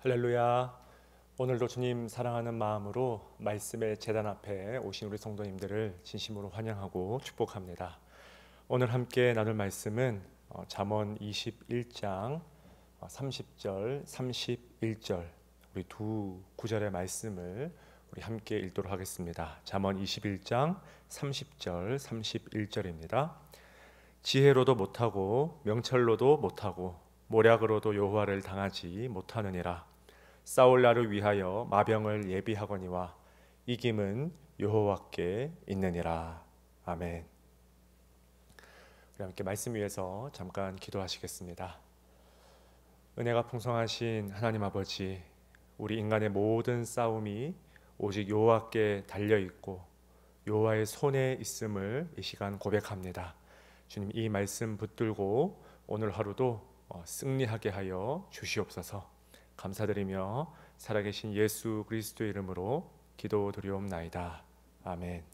할렐루야. 오늘도 주님 사랑하는 마음으로 말씀의 제단 앞에 오신 우리 성도님들을 진심으로 환영하고 축복합니다. 오늘 함께 나눌 말씀은 잠언 21장 30절, 31절 우리 두 구절의 말씀을 우리 함께 읽도록 하겠습니다. 잠언 21장 30절, 31절입니다. 지혜로도 못하고 명철로도 못하고 모략으로도 여호와를 당하지 못하느니라. 싸울 날을 위하여 마병을 예비하거니와 이김은 여호와께 있느니라. 아멘. 우리 함께 말씀 위에서 잠깐 기도하시겠습니다. 은혜가 풍성하신 하나님 아버지, 우리 인간의 모든 싸움이 오직 여호와께 달려 있고 여호와의 손에 있음을 이 시간 고백합니다. 주님, 이 말씀 붙들고 오늘 하루도 승리하게 하여 주시옵소서. 감사드리며 살아계신 예수 그리스도의 이름으로 기도드리옵나이다. 아멘.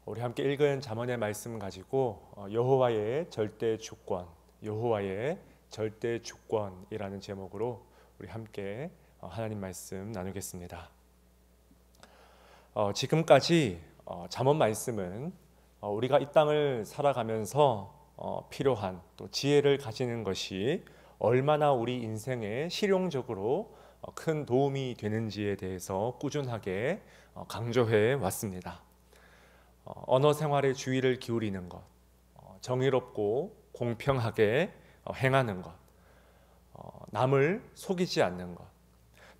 우리 함께 읽은 잠언의 말씀 가지고 여호와의 절대 주권, 여호와의 절대 주권이라는 제목으로 우리 함께 하나님 말씀 나누겠습니다. 지금까지 잠언 말씀은 우리가 이 땅을 살아가면서 필요한 또 지혜를 가지는 것이 얼마나 우리 인생에 실용적으로 큰 도움이 되는지에 대해서 꾸준하게 강조해 왔습니다. 언어 생활에 주의를 기울이는 것, 정의롭고 공평하게 행하는 것, 남을 속이지 않는 것,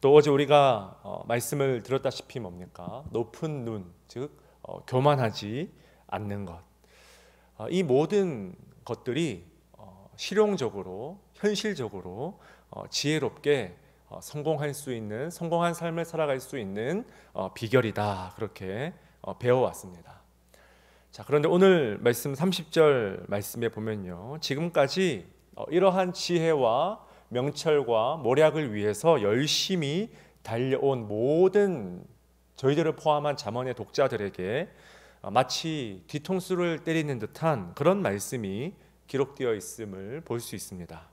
또 어제 우리가 말씀을 들었다시피 뭡니까? 높은 눈, 즉 교만하지 않는 것. 이 모든 것들이 실용적으로, 현실적으로 지혜롭게 성공할 수 있는, 성공한 삶을 살아갈 수 있는 비결이다. 그렇게 배워왔습니다. 자, 그런데 오늘 말씀 30절 말씀에 보면요, 지금까지 이러한 지혜와 명철과 모략을 위해서 열심히 달려온 모든 저희들을 포함한 잠언의 독자들에게 마치 뒤통수를 때리는 듯한 그런 말씀이 기록되어 있음을 볼 수 있습니다.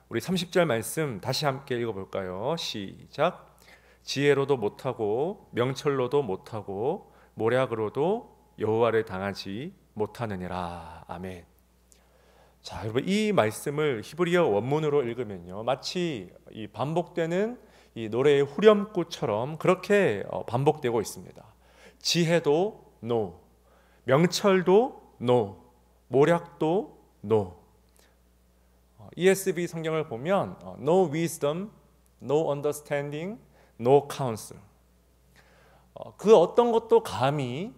우리 30절 말씀 다시 함께 읽어볼까요? 시작. 지혜로도 못하고 명철로도 못하고 모략으로도 여호와를 당하지 못하느니라. 아멘. 자, 여러분, 이 말씀을 히브리어 원문으로 읽으면요, 마치 이 반복되는 이 노래의 후렴구처럼 그렇게 반복되고 있습니다. 지혜도 no, 명철도 no, 모략도 no. ESV 성경을 보면 no wisdom, no understanding, no counsel. 그 어떤 것도 감히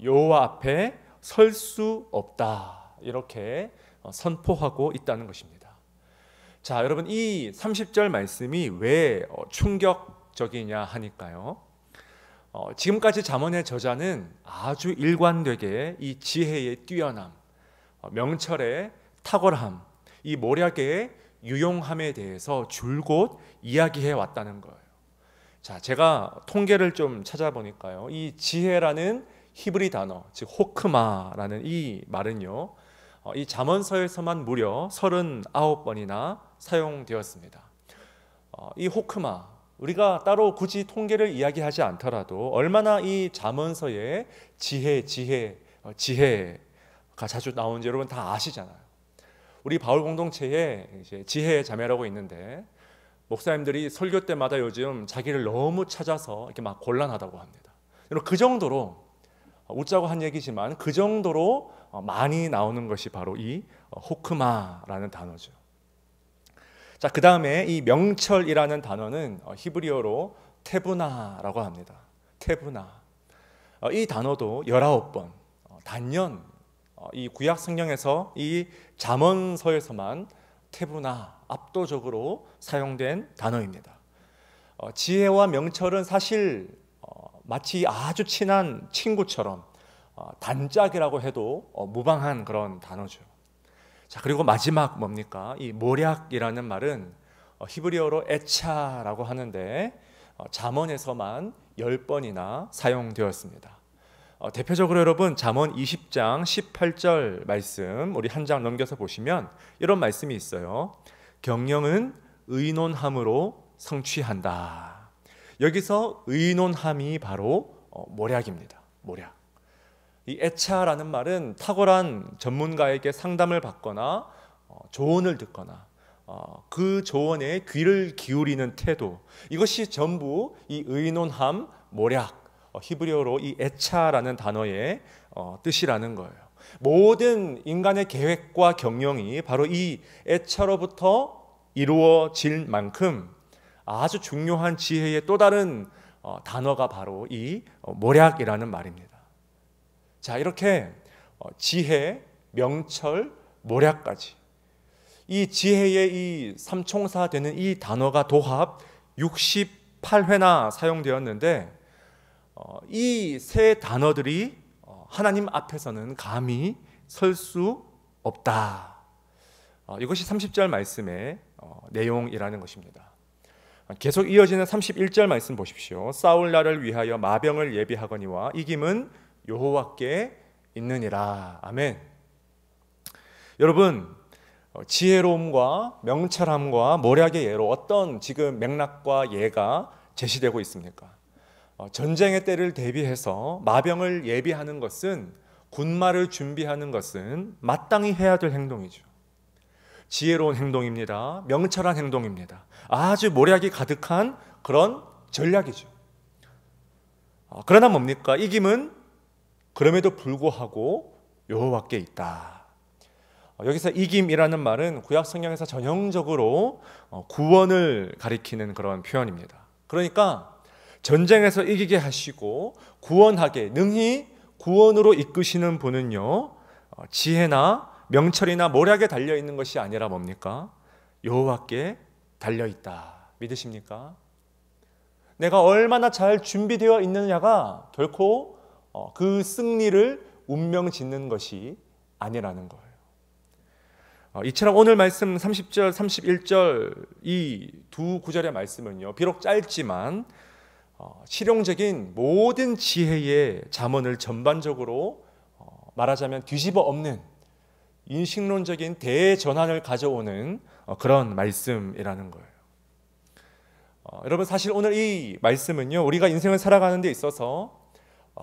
여호와 앞에 설 수 없다. 이렇게 선포하고 있다는 것입니다. 자, 여러분, 이 30절 말씀이 왜 충격적이냐 하니까요, 지금까지 잠언의 저자는 아주 일관되게 이 지혜의 뛰어남, 명철의 탁월함, 이 모략의 유용함에 대해서 줄곧 이야기해 왔다는 거예요. 자, 제가 통계를 좀 찾아보니까요, 이 지혜라는 히브리 단어, 즉 호크마라는 이 말은요, 이 잠언서에서만 무려 39번이나 사용되었습니다. 이 호크마, 우리가 따로 굳이 통계를 이야기하지 않더라도 얼마나 이 잠언서에 지혜가 자주 나오는지 여러분 다 아시잖아요. 우리 바울 공동체에 이제 지혜의 자매라고 있는데, 목사님들이 설교 때마다 요즘 자기를 너무 찾아서 이렇게 막 곤란하다고 합니다. 그 정도로, 웃자고 한 얘기지만 그 정도로 많이 나오는 것이 바로 이 호크마라는 단어죠. 자, 그 다음에 이 명철이라는 단어는 히브리어로 테브나라고 합니다. 테브나. 이 단어도 19번, 단연 이 구약 성경에서 이 잠언서에서만 테브나 압도적으로 사용된 단어입니다. 지혜와 명철은 사실 마치 아주 친한 친구처럼 단짝이라고 해도 무방한 그런 단어죠. 자, 그리고 마지막 뭡니까? 이 모략이라는 말은 히브리어로 에차라고 하는데 잠언에서만 10번이나 사용되었습니다. 대표적으로 여러분, 잠언 20장 18절 말씀 우리 한 장 넘겨서 보시면 이런 말씀이 있어요. 경영은 의논함으로 성취한다. 여기서 의논함이 바로 모략입니다. 모략. 이 애차라는 말은 탁월한 전문가에게 상담을 받거나 조언을 듣거나 그 조언에 귀를 기울이는 태도, 이것이 전부 이 의논함, 모략, 히브리어로 이 애차라는 단어의 뜻이라는 거예요. 모든 인간의 계획과 경영이 바로 이 애차로부터 이루어질 만큼 아주 중요한 지혜의 또 다른 단어가 바로 이 모략이라는 말입니다. 자, 이렇게 지혜, 명철, 모략까지 이 지혜의 이 삼총사 되는 이 단어가 도합 68회나 사용되었는데 이 세 단어들이 하나님 앞에서는 감히 설 수 없다. 이것이 30절 말씀의 내용이라는 것입니다. 계속 이어지는 31절 말씀 보십시오. 싸울 날을 위하여 마병을 예비하거니와 이김은 여호와께 있느니라. 아멘. 여러분, 지혜로움과 명철함과 모략의 예로 어떤 지금 맥락과 예가 제시되고 있습니까? 전쟁의 때를 대비해서 마병을 예비하는 것은, 군마를 준비하는 것은 마땅히 해야 될 행동이죠. 지혜로운 행동입니다. 명철한 행동입니다. 아주 모략이 가득한 그런 전략이죠. 그러나 뭡니까? 이김은 그럼에도 불구하고 여호와께 있다. 여기서 이김이라는 말은 구약 성경에서 전형적으로 구원을 가리키는 그런 표현입니다. 그러니까 전쟁에서 이기게 하시고 구원하게 능히 구원으로 이끄시는 분은요, 지혜나 명철이나 모략에 달려있는 것이 아니라 뭡니까? 여호와께 달려있다. 믿으십니까? 내가 얼마나 잘 준비되어 있느냐가 결코 그 승리를 운명짓는 것이 아니라는 거예요. 이처럼 오늘 말씀 30절, 31절 이 두 구절의 말씀은요, 비록 짧지만 실용적인 모든 지혜의 잠언을 전반적으로 말하자면 뒤집어 엎는 인식론적인 대전환을 가져오는 그런 말씀이라는 거예요. 여러분, 사실 오늘 이 말씀은요, 우리가 인생을 살아가는 데 있어서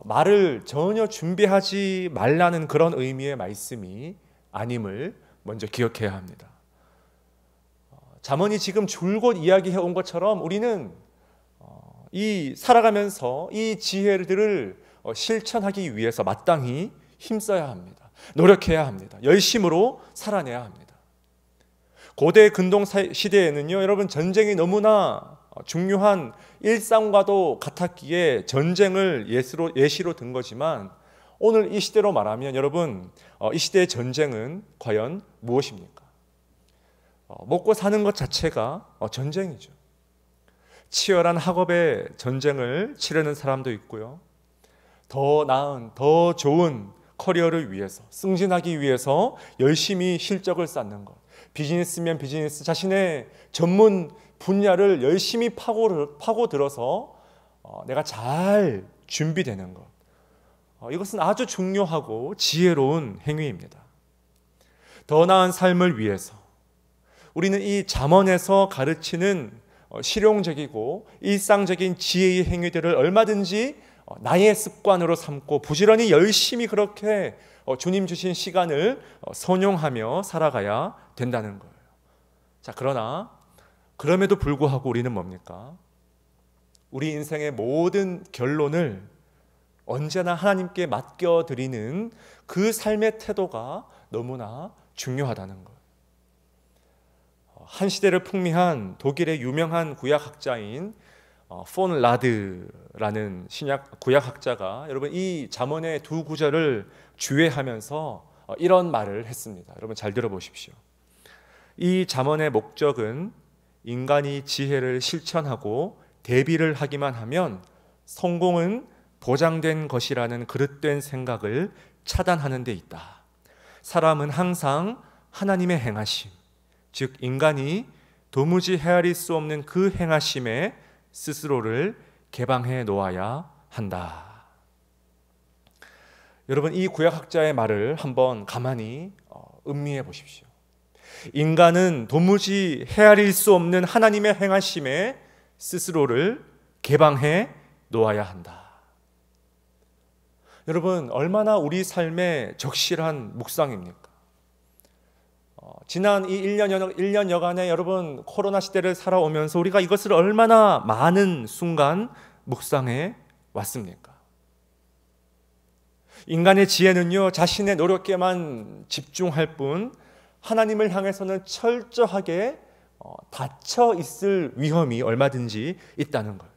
말을 전혀 준비하지 말라는 그런 의미의 말씀이 아님을 먼저 기억해야 합니다. 잠언이 지금 줄곧 이야기해 온 것처럼 우리는 이 살아가면서 이 지혜들을 실천하기 위해서 마땅히 힘써야 합니다. 노력해야 합니다. 열심으로 살아내야 합니다. 고대 근동 시대에는요, 여러분, 전쟁이 너무나 중요한 일상과도 같았기에 전쟁을 예시로 든 거지만 오늘 이 시대로 말하면 여러분, 이 시대의 전쟁은 과연 무엇입니까? 먹고 사는 것 자체가 전쟁이죠. 치열한 학업의 전쟁을 치르는 사람도 있고요. 더 나은, 더 좋은 커리어를 위해서, 승진하기 위해서 열심히 실적을 쌓는 것. 비즈니스면 비즈니스, 자신의 전문 분야를 열심히 파고들어서 내가 잘 준비되는 것. 이것은 아주 중요하고 지혜로운 행위입니다. 더 나은 삶을 위해서 우리는 이 잠언에서 가르치는 실용적이고 일상적인 지혜의 행위들을 얼마든지 나의 습관으로 삼고 부지런히 열심히 그렇게 주님 주신 시간을 선용하며 살아가야 된다는 거예요. 자, 그러나 그럼에도 불구하고 우리는 뭡니까? 우리 인생의 모든 결론을 언제나 하나님께 맡겨드리는 그 삶의 태도가 너무나 중요하다는 거예요. 한 시대를 풍미한 독일의 유명한 구약학자인 폰 라드라는 구약학자가 여러분 이 잠언의 두 구절을 주의하면서 이런 말을 했습니다. 여러분 잘 들어보십시오. 이 잠언의 목적은 인간이 지혜를 실천하고 대비를 하기만 하면 성공은 보장된 것이라는 그릇된 생각을 차단하는 데 있다. 사람은 항상 하나님의 행하심, 즉 인간이 도무지 헤아릴 수 없는 그 행하심에 스스로를 개방해 놓아야 한다. 여러분, 이 구약학자의 말을 한번 가만히 음미해 보십시오. 인간은 도무지 헤아릴 수 없는 하나님의 행하심에 스스로를 개방해 놓아야 한다. 여러분, 얼마나 우리 삶에 적실한 묵상입니까? 지난 이 1년여간에 여러분 코로나 시대를 살아오면서 우리가 이것을 얼마나 많은 순간 묵상해 왔습니까? 인간의 지혜는요, 자신의 노력에만 집중할 뿐 하나님을 향해서는 철저하게 닫혀 있을 위험이 얼마든지 있다는 거예요.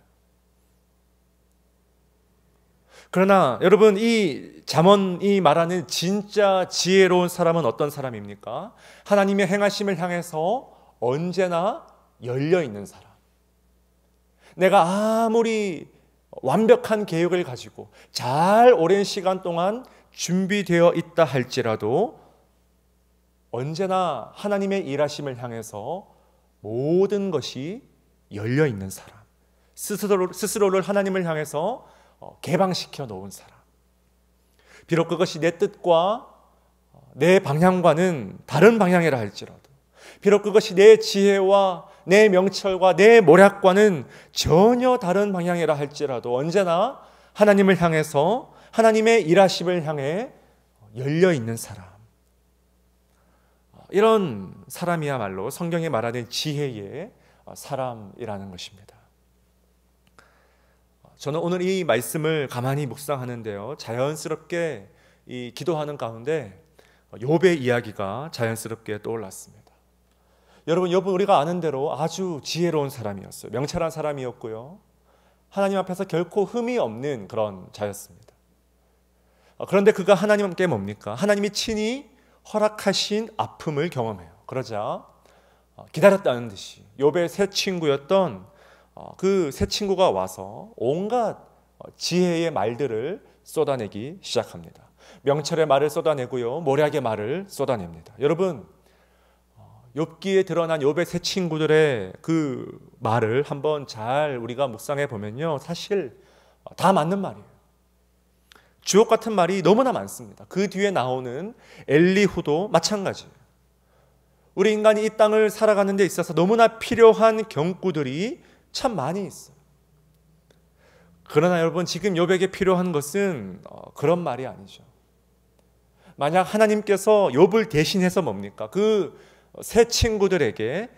그러나 여러분, 이 잠언이 말하는 진짜 지혜로운 사람은 어떤 사람입니까? 하나님의 행하심을 향해서 언제나 열려 있는 사람. 내가 아무리 완벽한 계획을 가지고 잘 오랜 시간 동안 준비되어 있다 할지라도 언제나 하나님의 일하심을 향해서 모든 것이 열려 있는 사람, 스스로를 하나님을 향해서 개방시켜 놓은 사람. 비록 그것이 내 뜻과 내 방향과는 다른 방향이라 할지라도, 비록 그것이 내 지혜와 내 명철과 내 모략과는 전혀 다른 방향이라 할지라도 언제나 하나님을 향해서 하나님의 일하심을 향해 열려 있는 사람. 이런 사람이야말로 성경에 말하는 지혜의 사람이라는 것입니다. 저는 오늘 이 말씀을 가만히 묵상하는데요, 자연스럽게 이 기도하는 가운데 욥의 이야기가 자연스럽게 떠올랐습니다. 여러분, 욥은 우리가 아는 대로 아주 지혜로운 사람이었어요. 명철한 사람이었고요, 하나님 앞에서 결코 흠이 없는 그런 자였습니다. 그런데 그가 하나님께 뭡니까? 하나님이 친히 허락하신 아픔을 경험해요. 그러자 기다렸다는 듯이 욥의 새 친구였던 그 새 친구가 와서 온갖 지혜의 말들을 쏟아내기 시작합니다. 명철의 말을 쏟아내고요, 모략의 말을 쏟아냅니다. 여러분, 욥기에 드러난 욥의 새 친구들의 그 말을 한번 잘 우리가 묵상해 보면요, 사실 다 맞는 말이에요. 주옥 같은 말이 너무나 많습니다. 그 뒤에 나오는 엘리후도 마찬가지예요. 우리 인간이 이 땅을 살아가는 데 있어서 너무나 필요한 경구들이 참 많이 있어요. 그러나 여러분, 지금 욥에게 필요한 것은 그런 말이 아니죠. 만약 하나님께서 욥을 대신해서 뭡니까? 그 새 친구들에게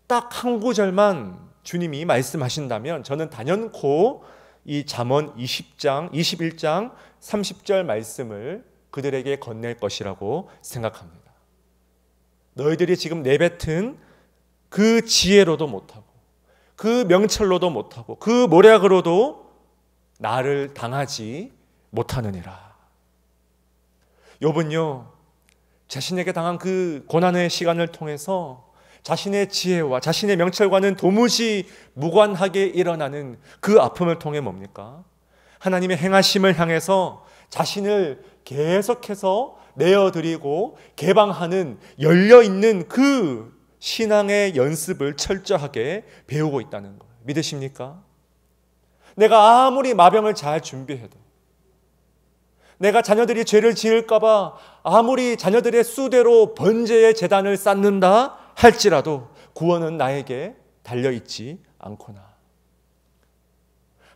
딱 한 구절만 주님이 말씀하신다면 저는 단연코 이 잠언 20장, 21장 30절 말씀을 그들에게 건넬 것이라고 생각합니다. 너희들이 지금 내뱉은 그 지혜로도 못하고 그 명철로도 못하고 그 모략으로도 나를 당하지 못하느니라. 욥은요, 자신에게 당한 그 고난의 시간을 통해서 자신의 지혜와 자신의 명철과는 도무지 무관하게 일어나는 그 아픔을 통해 뭡니까? 하나님의 행하심을 향해서 자신을 계속해서 내어드리고 개방하는, 열려있는 그 신앙의 연습을 철저하게 배우고 있다는 거예요. 믿으십니까? 내가 아무리 마병을 잘 준비해도, 내가 자녀들이 죄를 지을까봐 아무리 자녀들의 수대로 번제의 제단을 쌓는다 할지라도 구원은 나에게 달려있지 않구나.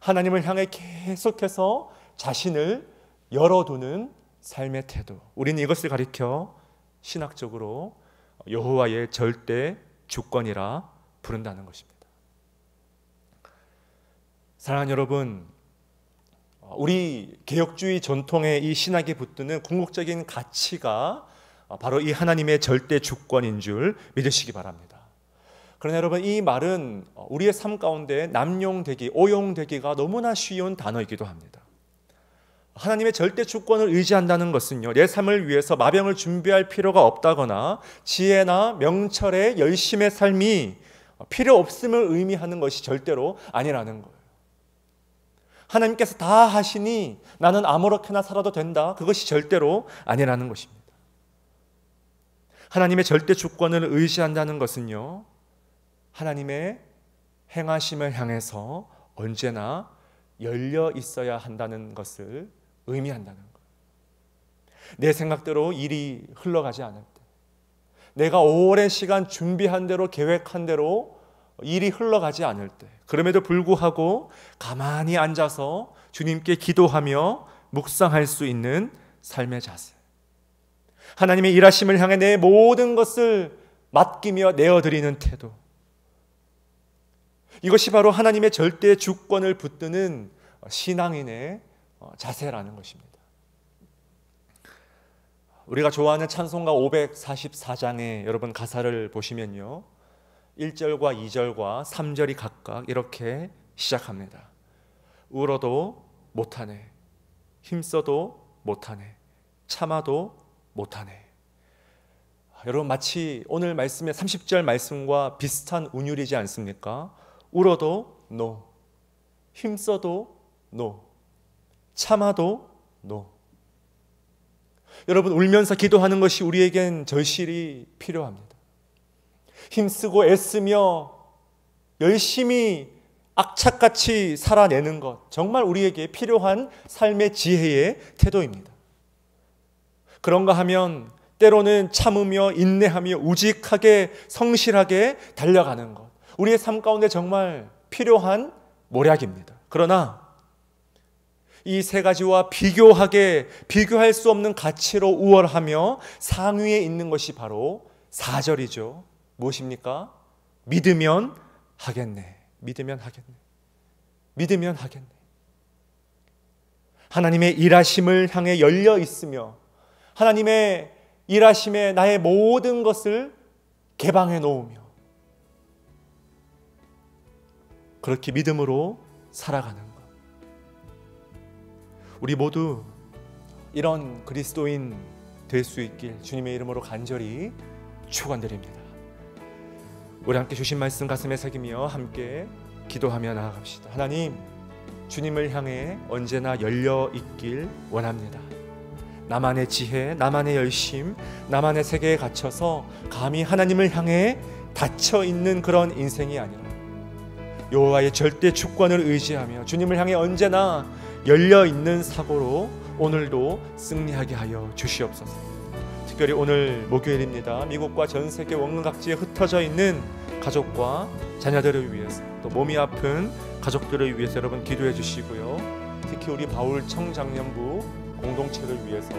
하나님을 향해 계속해서 자신을 열어두는 삶의 태도, 우리는 이것을 가리켜 신학적으로 여호와의 절대 주권이라 부른다는 것입니다. 사랑하는 여러분, 우리 개혁주의 전통의 이 신학에 붙드는 궁극적인 가치가 바로 이 하나님의 절대 주권인 줄 믿으시기 바랍니다. 그러나 여러분, 이 말은 우리의 삶 가운데 남용되기, 오용되기가 너무나 쉬운 단어이기도 합니다. 하나님의 절대 주권을 의지한다는 것은요, 내 삶을 위해서 마병을 준비할 필요가 없다거나 지혜나 명철의 열심의 삶이 필요 없음을 의미하는 것이 절대로 아니라는 거예요. 하나님께서 다 하시니 나는 아무렇게나 살아도 된다, 그것이 절대로 아니라는 것입니다. 하나님의 절대 주권을 의지한다는 것은요, 하나님의 행하심을 향해서 언제나 열려 있어야 한다는 것을 의미한다는 거예요. 내 생각대로 일이 흘러가지 않을 때, 내가 오랜 시간 준비한 대로 계획한 대로 일이 흘러가지 않을 때, 그럼에도 불구하고 가만히 앉아서 주님께 기도하며 묵상할 수 있는 삶의 자세, 하나님의 일하심을 향해 내 모든 것을 맡기며 내어드리는 태도, 이것이 바로 하나님의 절대 주권을 붙드는 신앙인의 자세라는 것입니다. 우리가 좋아하는 찬송가 544장에 여러분 가사를 보시면요, 1절과 2절과 3절이 각각 이렇게 시작합니다. 울어도 못하네, 힘써도 못하네, 참아도 못하네. 여러분, 마치 오늘 말씀의 30절 말씀과 비슷한 운율이지 않습니까? 울어도 no, 힘써도 no, 참아도 no. 여러분, 울면서 기도하는 것이 우리에겐 절실히 필요합니다. 힘쓰고 애쓰며 열심히 악착같이 살아내는 것, 정말 우리에게 필요한 삶의 지혜의 태도입니다. 그런가 하면 때로는 참으며 인내하며 우직하게 성실하게 달려가는 것, 우리의 삶 가운데 정말 필요한 모략입니다. 그러나 이 세 가지와 비교할 수 없는 가치로 우월하며 상위에 있는 것이 바로 4절이죠. 무엇입니까? 믿으면 하겠네. 믿으면 하겠네. 믿으면 하겠네. 하나님의 일하심을 향해 열려 있으며 하나님의 일하심에 나의 모든 것을 개방해 놓으며 그렇게 믿음으로 살아가는 것. 우리 모두 이런 그리스도인 될 수 있길 주님의 이름으로 간절히 축원드립니다. 우리 함께 주신 말씀 가슴에 새기며 함께 기도하며 나아갑시다. 하나님, 주님을 향해 언제나 열려 있길 원합니다. 나만의 지혜, 나만의 열심, 나만의 세계에 갇혀서 감히 하나님을 향해 닫혀 있는 그런 인생이 아니라 여호와의 절대 주권을 의지하며 주님을 향해 언제나 열려 있는 사고로 오늘도 승리하게 하여 주시옵소서. 특별히 오늘 목요일입니다. 미국과 전 세계 원각지에 흩어져 있는 가족과 자녀들을 위해서, 또 몸이 아픈 가족들을 위해서 여러분 기도해 주시고요. 특히 우리 바울 청장년부 공동체를 위해서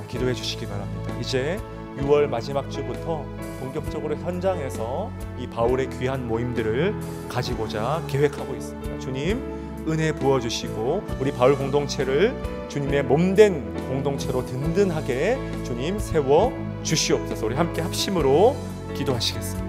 기도해 주시기 바랍니다. 이제 6월 마지막 주부터 본격적으로 현장에서 이 바울의 귀한 모임들을 가지고자 계획하고 있습니다. 주님, 은혜 부어주시고 우리 바울 공동체를 주님의 몸된 공동체로 든든하게 주님 세워 주시옵소서. 우리 함께 합심으로 기도하시겠습니다.